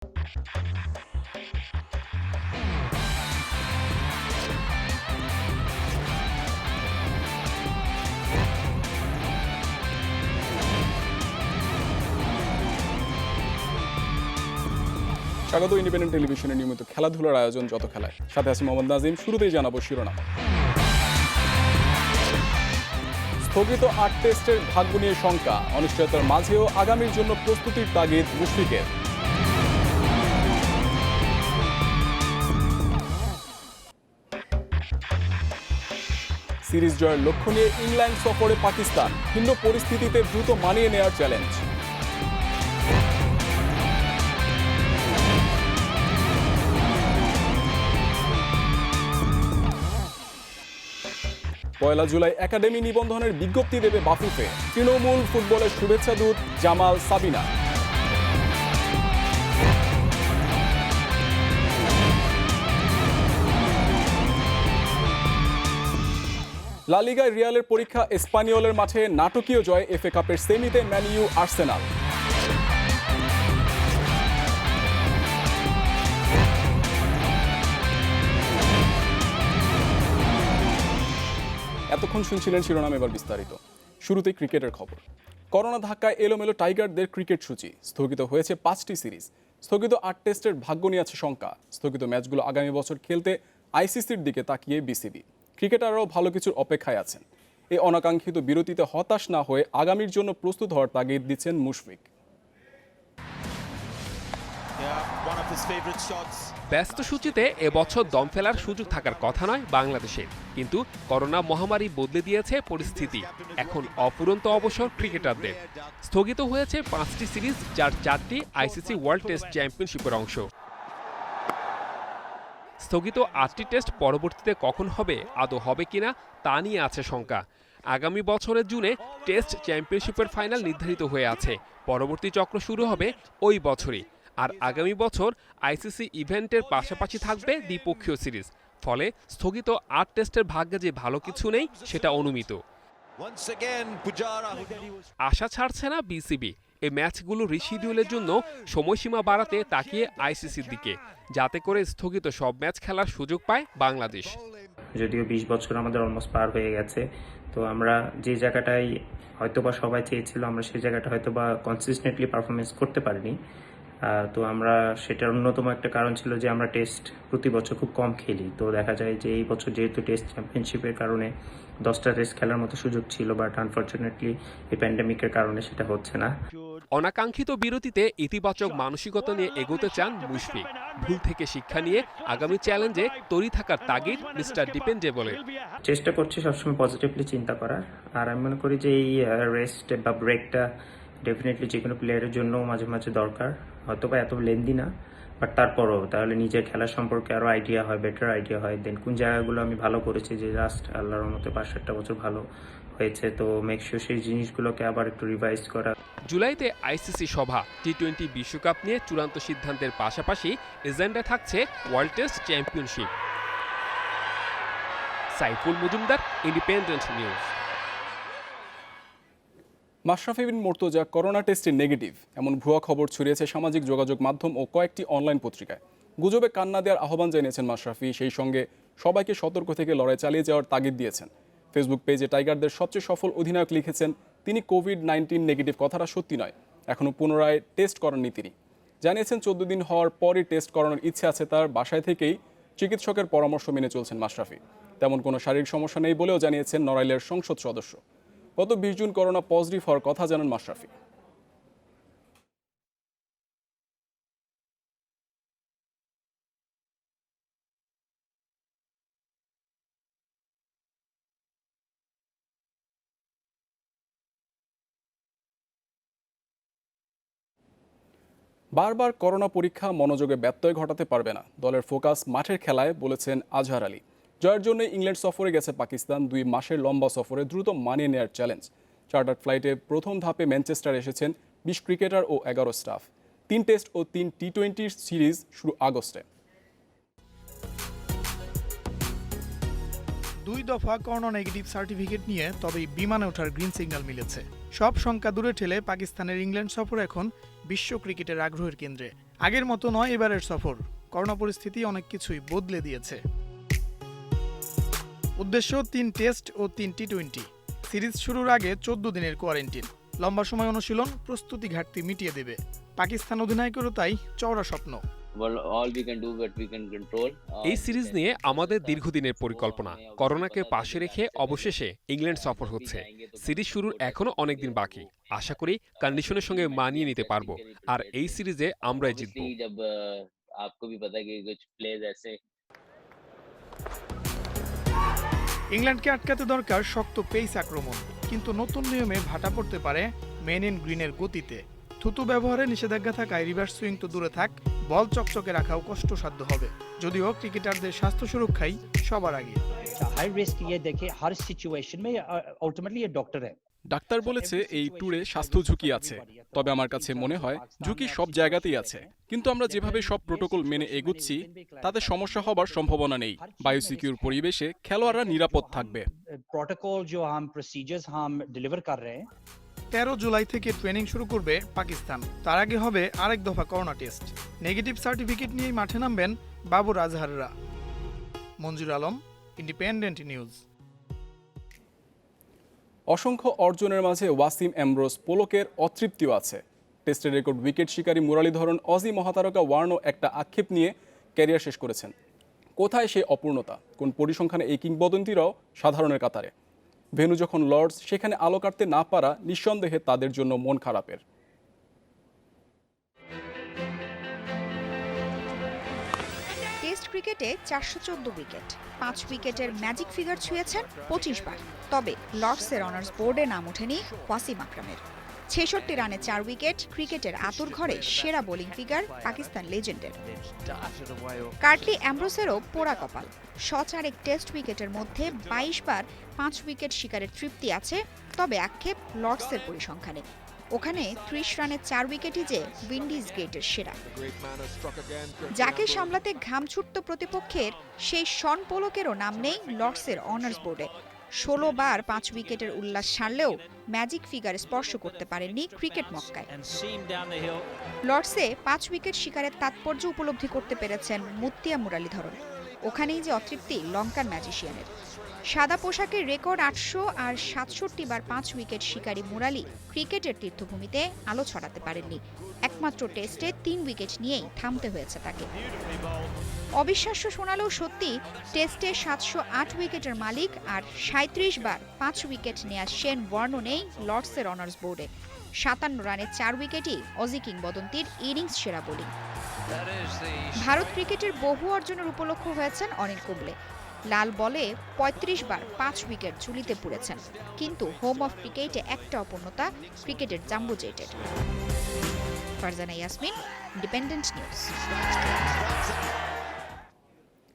স্বাগত ইন্ডিপেন্ডেন্ট টেলিভিশনের নিয়মিত খেলাধুলার আয়োজন যত খেলায়, সাথে আছে মোহাম্মদ নাজিম। শুরুতেই জানাবো শিরোনাম। স্থগিত ৮ টেস্টের ভাগ্য নিয়ে শঙ্কা, অনিশ্চয়তার মাঝেও আগামীর জন্য প্রস্তুতির তাগিদ মুশফিকের। সিরিজ জয়ের লক্ষ্য নিয়ে ইংল্যান্ড সফরে পাকিস্তান, ভিন্ন পরিস্থিতিতে দ্রুত মানিয়ে নেওয়ার চ্যালেঞ্জ। পয়লা জুলাই একাডেমি নিবন্ধনের বিজ্ঞপ্তি দেবে বাফুফে, তৃণমূল ফুটবলের শুভেচ্ছা দূত জামাল সাবিনা। লা লিগায় রিয়ালের পরীক্ষা এসপানিওলের মাঠে নাটকীয় জয়, এফএ কাপের সেমিতে ম্যান ইউ আর্সেনাল। এতক্ষণ শুনছিলেন শিরোনাম, এবার বিস্তারিত। শুরুতেই ক্রিকেটের খবর। করোনা ধাক্কায় এলোমেলো টাইগারদের ক্রিকেট সূচি, স্থগিত হয়েছে 5টি সিরিজ, স্থগিত 8 টেস্টের ভাগ্য নিয়ে আছে শঙ্কা, স্থগিত ম্যাচগুলো আগামী বছর খেলতে আইসিসির দিকে তাকিয়ে বিসিবি। ক্রিকেটাররাও ভালো কিছুর অপেক্ষায় আছেন। এই অনাকাঙ্ক্ষিত বিরতিতে হতাশ না হয়ে আগামীর জন্য প্রস্তুত হওয়ার তাগিদ দিচ্ছেন মুশফিক। ব্যস্ত সূচিতে এবছর দম ফেলার সুযোগ থাকার কথা নয় বাংলাদেশে, কিন্তু করোনা মহামারী বদলে দিয়েছে পরিস্থিতি। এখন অফুরন্ত অবসর ক্রিকেটারদের। স্থগিত হয়েছে 5টি সিরিজ, যার 4টি আইসিসি ওয়ার্ল্ড টেস্ট চ্যাম্পিয়নশিপের অংশ। স্থগিত 8টি টেস্ট পরবর্তীতে কখন হবে, আদৌ হবে কিনা তা নিয়ে আছে শঙ্কা। আগামী বছরের জুনে টেস্ট চ্যাম্পিয়নশিপের ফাইনাল নির্ধারিত হয়ে আছে, পরবর্তী চক্র শুরু হবে ওই বছরই। আর আগামী বছর আইসিসি ইভেন্টের পাশাপাশি থাকবে দ্বিপক্ষীয় সিরিজ, ফলে স্থগিত 8 টেস্টের ভাগ্যে যে ভালো কিছু নেই সেটা অনুমিত। আশা ছাড়ছে না বিসিবি, এই ম্যাচগুলো রিশিডিউলের জন্য সময়সীমা বাড়াতে তাকিয়ে আইসিসির দিকে, যাতে করে স্থগিত সব ম্যাচ খেলার সুযোগ পায় বাংলাদেশ। যদিও 20 বছর আমাদের অলমোস্ট পার হয়ে গেছে, তো আমরা যে জায়গাটাই হয়তোবা সবাই চেয়েছিল, আমরা সেই জায়গাটা হয়তোবা কনসিস্টেন্টলি পারফরমেন্স করতে পারিনি। তো আমরা সেটার অন্যতম একটা কারণ ছিল যে আমরা টেস্ট প্রতি বছর খুব কম খেলি। তো দেখা যায় যে এই বছর যেহেতু টেস্ট চ্যাম্পিয়নশিপের কারণে 10টা টেস্ট খেলার মতো সুযোগ ছিল, বাট আনফরচুনেটলি এই প্যান্ডেমিকের কারণে সেটা হচ্ছে না। অনাকাঙ্ক্ষিত বিরতিতে ইতিবাচক মানসিকতা নিয়ে এগোতে চান মুশফিক। ভুল থেকে শিক্ষা নিয়ে আগামী চ্যালেঞ্জে তৈরি থাকার তাগিদ মিস্টার ডিপেন্ডেবলের। চেষ্টা করছি সবসময় পজিটিভলি চিন্তা করার, আর আমি মনে করি যে এই রেস্ট বা ব্রেকটা ডেফিনেটলি যে কোনো প্লেয়ারের জন্য মাঝে মাঝে দরকার। হয়তো বা এত লেন্দি না, বাট তারপরও তাহলে নিজের খেলা সম্পর্কে আরও আইডিয়া হয়, বেটার আইডিয়া হয়। দেন কোন জায়গাগুলো আমি ভালো করেছি, যে জাস্ট আল্লাহর মতো 5-7টা বছর ভালো হয়েছে, তো মেক শিওর সেই জিনিসগুলোকে আবার একটু রিভাইজ করা। জুলাইতে আইসিসি সভা, টি-20 বিশ্বকাপ নিয়ে চূড়ান্ত সিদ্ধান্তের পাশাপাশি এজেন্ডায় থাকছে World Test Championship. Saiful Majumdar, Independent News. Mashrafe Bin Mortaza corona টেস্টে নেগেটিভ, এমন ভুয়া খবর ছড়িয়েছে সামাজিক যোগাযোগ মাধ্যম ও কয়েকটি অনলাইন পত্রিকায়। গুজবে কান না দেওয়ার আহ্বান জানিয়েছেন মাশরাফি, সেই সঙ্গে সবাইকে সতর্ক থেকে লড়াই চালিয়ে যাওয়ার তাগিদ দিয়েছেন। ফেসবুক পেজে টাইগারদের সবচেয়ে সফল অধিনায়ক লিখেছেন, তিনি কোভিড-19 নেগেটিভ কথাটা সত্যি নয়, এখনও পুনরায় টেস্ট করাননি তিনি। জানিয়েছেন 14 দিন হওয়ার পরই টেস্ট করানোর ইচ্ছে আছে তার, বাসায় থেকেই চিকিৎসকের পরামর্শ মেনে চলছেন মাশরাফি। তেমন কোনো শারীরিক সমস্যা নেই বলেও জানিয়েছেন নড়াইলের সংসদ সদস্য। গত 20 জুন করোনা পজিটিভ হওয়ার কথা জানান মাশরাফি। বারবার করোনা পরীক্ষা মনোযোগে ব্যত্যয় ঘটাতে পারবে না, দলের ফোকাস মাঠের খেলায়, বলেছেন আজহার আলী। জয়ের জন্য ইংল্যান্ড সফরে গেছে পাকিস্তান, 2 মাসের লম্বা সফরে দ্রুত মানিয়ে নেওয়ার চ্যালেঞ্জ। চার্টার্ড ফ্লাইটে প্রথম ধাপে ম্যানচেস্টার এসেছেন 20 ক্রিকেটার ও 11 স্টাফ। 3 টেস্ট ও 3 টি-20 সিরিজ শুরু আগস্টে। 2 দফা করোনা নেগেটিভ সার্টিফিকেট নিয়ে তবেই বিমানে ওঠার গ্রিন সিগন্যাল মিলেছে। সব শঙ্কা দূরে ঠেলে পাকিস্তানের ইংল্যান্ড সফর এখন বিশ্ব ক্রিকেটের আগ্রহের কেন্দ্রে। আগের মতো নয় এবারের সফর, করোনা পরিস্থিতি অনেক কিছুই বদলে দিয়েছে। উদ্দেশ্য 3 টেস্ট ও 3 টি-20। সিরিজ শুরুর আগে 14 দিনের কোয়ারেন্টিন। লম্বা সময় অনুশীলন প্রস্তুতি ঘাটতি মিটিয়ে দেবে। পাকিস্তান অধিনায়কেরও তাই চওড়া স্বপ্ন। এই সিরিজ নিয়ে আমাদের দীর্ঘদিনের পরিকল্পনা। করোনাকে পাশে রেখে অবশেষে ইংল্যান্ড সফর হচ্ছে। সিরিজ শুরুর এখনো অনেকদিন বাকি। আশা করি কন্ডিশনের সঙ্গে মানিয়ে নিতে পারবো, আর এই সিরিজে আমরাই জিতবো। ইংল্যান্ডকে আটকাতে দরকার শক্ত পেস আক্রমণ, কিন্তু নতুন নিয়মে ভাটা পড়তে পারে মেন ইন গ্রিনের গতিতে। থুতু ব্যবহারে নিষেধাজ্ঞা থাকায় রিভার্স সুইং তো দূরে থাক, বল চকচকে রাখাও কষ্টসাধ্য হবে। যদিও ক্রিকেটারদের স্বাস্থ্য সুরক্ষাই সবার আগে। हाई रिस्क ये देखिए हर सिचुएशन में अल्टीमेटली ये डॉक्टर है। ডাক্তার বলেছে এই ট্যুরে স্বাস্থ্য ঝুঁকি আছে, তবে আমার কাছে মনে হয় ঝুঁকি সব জায়গাতেই আছে। কিন্তু আমরা যেভাবে সব প্রোটোকল মেনে এগুচ্ছি তাতে সমস্যা হবার সম্ভাবনা নেই। বায়োসিকিউর পরিবেশে খেলোয়াড়রা নিরাপদ থাকবে। प्रोटोकॉल जो हम प्रोसीजर्स हम डिलीवर कर रहे हैं 13 জুলাই থেকে ট্রেনিং শুরু করবে পাকিস্তান। তার আগে হবে আরেক দফা করোনা টেস্ট। নেগেটিভ সার্টিফিকেট নিয়েই মাঠে নামবেন বাবর আজহাররা। মঞ্জুর আলম, ইন্ডিপেন্ডেন্ট নিউজ। অসংখ্য অর্জনের মাঝে ওয়াসিম অ্যামব্রোস পোলকের অতৃপ্তিও আছে। টেস্টের রেকর্ড উইকেট শিকারী মুরালীধরন অজি মহাতারকা ওয়ার্নও একটা আক্ষেপ নিয়ে ক্যারিয়ার শেষ করেছেন। কোথায় সেই অপূর্ণতা? কোন পরিসংখ্যানে এই কিংবদন্তিরাও সাধারণের কাতারে? ভেন্যু যখন লর্ডস, সেখানে আলো কাটতে না পারা নিঃসন্দেহে তাদের জন্য মন খারাপের। টেস্ট ক্রিকেটে 414 উইকেট, 5 উইকেটের ম্যাজিক ফিগার ছুঁয়েছেন 25 বার। তবে লর্ডসের অনার্স বোর্ডে নাম ওঠেনি ওয়াসিম আকরামের। 66 রানে 4 উইকেট, ক্রিকেটের আতুরঘরে সেরা বোলিং ফিগার পাকিস্তান লেজেন্ডের। কার্টলি অ্যামব্রোসেরও পোড়া কপাল। সচারেক টেস্ট উইকেটের মধ্যে 22 বার 5 উইকেট শিকারের তৃপ্তি আছে, তবে আক্ষেপ লর্ডসের পরিসংখ্যানে। ওখানে 30 রানে 4 উইকেটই যে উইন্ডিজ গেটের সেরা। যাকে সামলাতে ঘাম ছুটত প্রতিপক্ষের, সেই শন পোলকেরও নাম নেই লর্ডসের অনার্স বোর্ডে। 16 বার 5 উইকেটের উল্লাস সারলেও ম্যাজিক ফিগার স্পর্শ করতে পারেননি ক্রিকেট মক্কায়। লর্ডসে 5 উইকেট শিকারের তাৎপর্য উপলব্ধি করতে পেরেছেন মুত্তিয়া মুরালীধরন। ওখানেই যে অতৃপ্তি লঙ্কান ম্যাজিশিয়ানের। সাদা পোশাকের রেকর্ড 800 আর 67 বার 5 উইকেট শিকারী মুরালি ক্রিকেটের তীর্থভূমিতে আলো ছড়াতে পারেননি। একমাত্র টেস্টে 3 উইকেট নিয়েই থামতে হয়েছে তাকে। অবিশ্বাস্য শোনালেও সত্যি, টেস্টে 708 উইকেটের মালিক আর 37 বার 5 উইকেট নেয়া শেন ওয়ার্নও নেই লর্ডসের অনার্স বোর্ডে। 57 রানে 4 উইকেটই অজি কিংবদন্তির ইনিংস সেরা বোলিং। ভারত ক্রিকেটের বহু অর্জনের উপলক্ষ হয়েছেন অনিল কুম্বলে। লাল বলে 35 বার 5 উইকেট ঝুলিতে পুড়েছেন। কিন্তু হোম অফ ক্রিকেটে একটা অপূর্ণতা ক্রিকেটের জাম্বো জেটের। Farzana Yasmin, Independent News.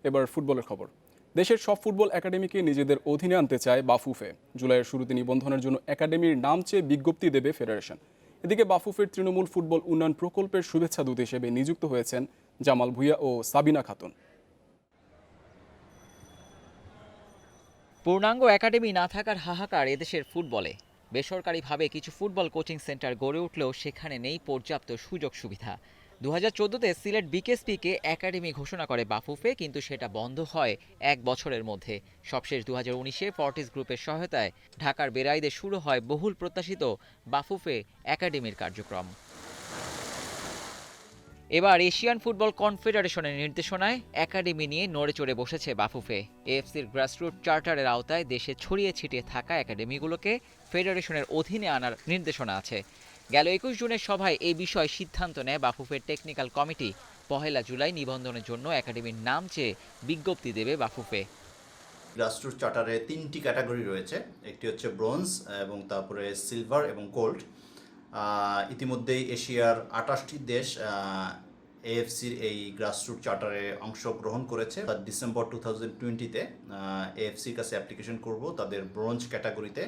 এবার ফুটবলের খবর। দেশের সব ফুটবল একাডেমিকে নিজেদের অধীনে আনতে চায় বাফুফে। জুলাইয়ের শুরুতে নিবন্ধনের জন্য একাডেমির নাম চেয়ে বিজ্ঞপ্তি দেবে ফেডারেশন। এদিকে বাফুফের তৃণমূল ফুটবল উন্নয়ন প্রকল্পের শুভেচ্ছা দূত হিসেবে নিযুক্ত হয়েছেন জামাল ভুঁইয়া ও সাবিনা খাতুন। পূর্ণাঙ্গ একাডেমি না থাকার হাহাকার এদেশের ফুটবলে। বেসরকারিভাবে কিছু ফুটবল কোচিং সেন্টার গড়ে উঠলেও সেখানে নেই পর্যাপ্ত সুযোগ সুবিধা। 2014-তে সিলেট বিকেএসপিকে একাডেমি ঘোষণা করে বাফুফে, কিন্তু সেটা বন্ধ হয় 1 বছরের মধ্যে। সবশেষ 2019-এ ফর্টিস গ্রুপের সহায়তায় ঢাকার বেড়াইদে শুরু হয় বহুল প্রত্যাশিত বাফুফে একাডেমির কার্যক্রম। এবার এশিয়ান ফুটবল কনফেডারেশনের নির্দেশনায় একাডেমি নিয়ে নড়ে চড়ে বসেছে বাফুফে। এএফসির গ্রাসরুট চার্টারের আওতায় দেশে ছড়িয়ে ছিটিয়ে থাকা একাডেমিগুলোকে ফেডারেশনের অধীনে আনার নির্দেশনা আছে। গেল 21 জুনের সভায় এই বিষয়ে সিদ্ধান্ত নেয় বাফুফের টেকনিক্যাল কমিটি। 1 জুলাই নিবন্ধনের জন্য একাডেমির নাম চেয়ে বিজ্ঞপ্তি দেবে বাফুফে। গ্রাসরুট চার্টারে 3টি ক্যাটাগরি রয়েছে, একটি হচ্ছে ব্রোঞ্জ এবং তারপরে সিলভার এবং গোল্ড। ইতিমধ্যেই এশিয়ার 28টি দেশ এএফসির এই গ্রাসরুট চার্টারে অংশগ্রহণ করেছে। ডিসেম্বর 2020-তে এএফসির কাছে অ্যাপ্লিকেশন করব তাদের ব্রোঞ্জ ক্যাটাগরিতে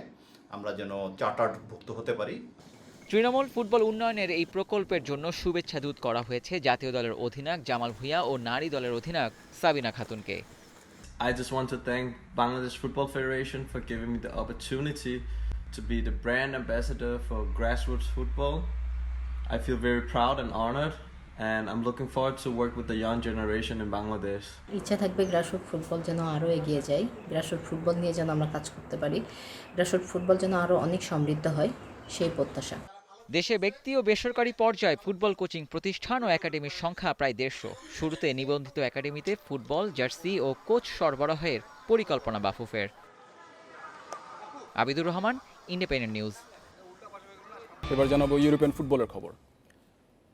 আমরা যেন চার্টারভুক্ত হতে পারি। তৃণমূল ফুটবল উন্নয়নের এই প্রকল্পের জন্য শুভেচ্ছা দূত করা হয়েছে জাতীয় দলের অধিনায়ক জামাল ভুঁইয়া ও নারী দলের অধিনায়ক Sabina খাতুনকে। I just want to thank Bangladesh Football Federation for giving me the opportunity to be the brand ambassador for grassroots football. I feel very proud and honored, and I'm looking forward to work with the young generation in Bangladesh. ইচ্ছা থাকবে grassroot football যেন আরও এগিয়ে যায়, grassroot football নিয়ে যেন আমরা কাজ করতে পারি, গ্রাসরুট ফুটবল যেন আরও অনেক সমৃদ্ধ হয়, সেই প্রত্যাশা। দেশে ব্যক্তি ও বেসরকারি পর্যায়ে ফুটবল কোচিং প্রতিষ্ঠান ও একাডেমির সংখ্যা প্রায় 150। শুরুতে নিবন্ধিত একাডেমিতে ফুটবল জার্সি ও কোচ সরবরাহের পরিকল্পনা বাফুফের। Abidur Rahman, Independent News. এবার জানাবো ইউরোপিয়ান ফুটবলের খবর।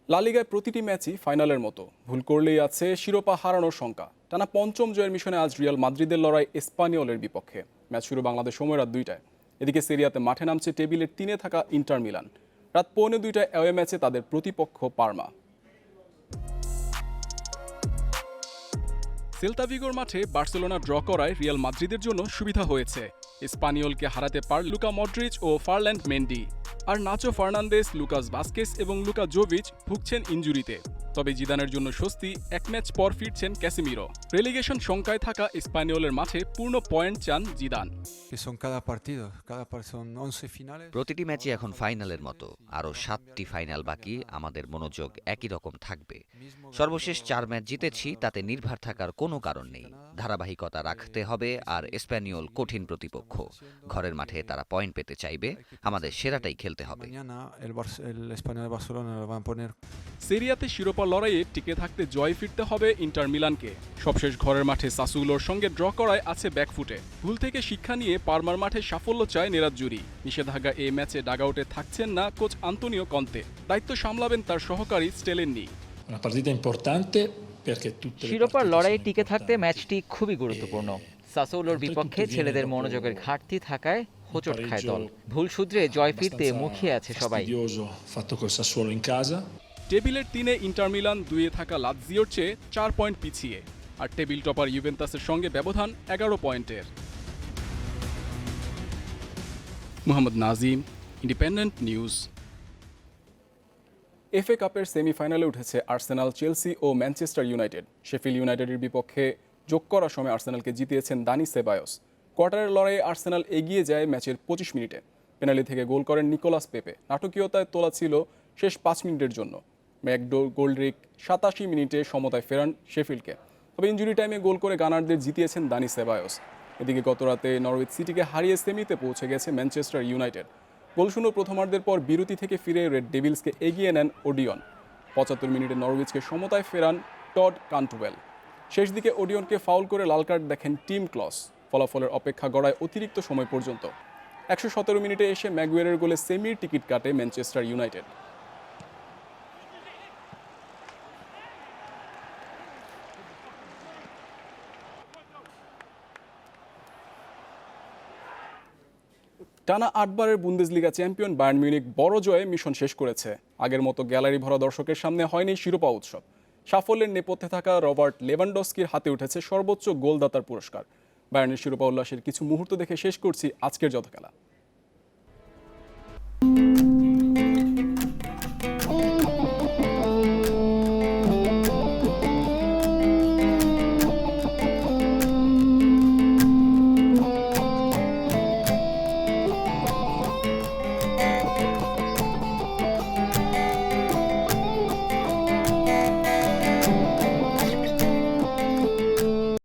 লা লিগায় প্রতিটি ম্যাচই ফাইনালের মতো, ভুল করলেই আছে শিরোপা হারানোর শঙ্কা। টানা পঞ্চম জয়ের মিশনে আজ রিয়াল মাদ্রিদের লড়াই এসপানিওলের বিপক্ষে। ম্যাচ শুরু বাংলাদেশ সময় রাত 2টায়। এদিকে সেরিয়াতে মাঠে নামছে টেবিলের 3-এ থাকা ইন্টার মিলান। রাত 2:45 অ্যাওয়ে ম্যাচে তাদের প্রতিপক্ষ পারমা। সেল্তা ভিগোর মাঠে বার্সেলোনা ড্র করায় রিয়াল মাদ্রিদের জন্য সুবিধা হয়েছে। স্পানিওলকে হারাতে পারল লুকা মডরিচ ও ফারল্যান্ড মেন্ডি। আর নাচো ফার্নান্দেস, লুকাস ভাস্কেস এবং লুকা জোভিচ ভুগছেন ইনজুরিতে। তবে জিদানের জন্য স্বস্তি, এক ম্যাচ পর ফিরছেন ক্যাসিমিরো। রেলিগেশন শঙ্কায় থাকা স্পানিওলের মাঠে পূর্ণ পয়েন্ট চান জিদান। প্রতিটি ম্যাচই এখন ফাইনালের মতো, আরও 7টি ফাইনাল বাকি। আমাদের মনোযোগ একই রকম থাকবে। সর্বশেষ 4 ম্যাচ জিতেছি, তাতে নির্ভর থাকার কোনো কারণ নেই। ধারাবাহিকতা রাখতে হবে। আর স্প্যানিওল কঠিন প্রতিপক্ষ, ঘরের মাঠে তারা পয়েন্ট পেতে চাইবে। আমাদের সেরাটাই খেলতে হবে। সেরিয়াতে শিরোপা লড়াইয়ে টিকে থাকতে জয় ফিরতে হবে ইন্টার মিলানকে। সবশেষ ঘরের মাঠে সাসুলোর সঙ্গে ড্র করায় আছে ব্যাকফুটে। ভুল থেকে শিক্ষা নিয়ে পারমার মাঠে সাফল্য চায় নেরাজ্জুরি। নিষেধাজ্ঞা এই ম্যাচে ডাগআউটে থাকছেন না কোচ আন্তোনিও কন্তে। দায়িত্ব সামলাবেন তার সহকারী স্টেলেন্নি। শিরোপার লড়াইয়ে টিকে থাকতে ম্যাচটি খুবই গুরুত্বপূর্ণ। সাসোলোর বিপক্ষে ছেলেদের মনোযোগের ঘাটতি থাকায় হোঁচট খায় দল। ভুল শুধরে জয় ফিরতে মুখিয়ে আছে সবাই। টেবিলের 3-এ ইন্টার মিলান, 2-এ থাকা লাৎজিওর চেয়ে 4 পয়েন্ট পিছিয়ে। আর টেবিল টপার ইউভেন্টাসের সঙ্গে ব্যবধান 11 পয়েন্টের। Mohammad Nazim, independent news. FA কাপের সেমিফাইনালে উঠেছে আর্সেনাল, চেলসি ও ম্যানচেস্টার ইউনাইটেড। শেফিল্ড ইউনাইটেডের বিপক্ষে যোগ করার সময় আর্সেনালকে জিতিয়েছেন দানি সেবায়োস। কোয়ার্টারের লড়াইয়ে আর্সেনাল এগিয়ে যায় ম্যাচের 25 মিনিটে। পেনাল্টি থেকে গোল করেন নিকোলাস পেপে। নাটকীয়তায় তোলা ছিল শেষ 5 মিনিটের জন্য। গোল্ডরিক 87 মিনিটে সমতায় ফেরান শেফিল্ডকে। তবে ইনজুরি টাইমে গোল করে গানারদের জিতিয়েছেন দানি সেবায়োস। এদিকে গতরাতে নরউইচ সিটিকে হারিয়ে সেমিতে পৌঁছে গেছে ম্যানচেস্টার ইউনাইটেড। গোলশূন্য প্রথমার্ধের পর বিরতি থেকে ফিরে রেড ডেভিলসকে এগিয়ে নেন ওডিয়ন। 75 মিনিটে নরউইচকে সমতায় ফেরান টড কান্টওয়েল। শেষ দিকে ওডিয়নকে ফাউল করে লাল কার্ড দেখেন টিম ক্লস। ফলাফলের অপেক্ষা গড়ায় অতিরিক্ত সময় পর্যন্ত। 117 মিনিটে এসে ম্যাগুয়ারের গোলে সেমির টিকিট কাটে ম্যানচেস্টার ইউনাইটেড। টানা 8 বারের বুন্দেসলিগা চ্যাম্পিয়ন বায়ার্ন মিউনিখ বড় জয়ে মিশন শেষ করেছে। আগের মতো গ্যালারি ভরা দর্শকের সামনে হয়নি শিরোপা উৎসব। সাফল্যের নেপথ্যে থাকা রবার্ট লেভানডস্কির হাতে উঠেছে সর্বোচ্চ গোলদাতার পুরস্কার। বায়ার্নের শিরোপা উল্লাসের কিছু মুহূর্ত দেখে শেষ করছি আজকের যত খেলা।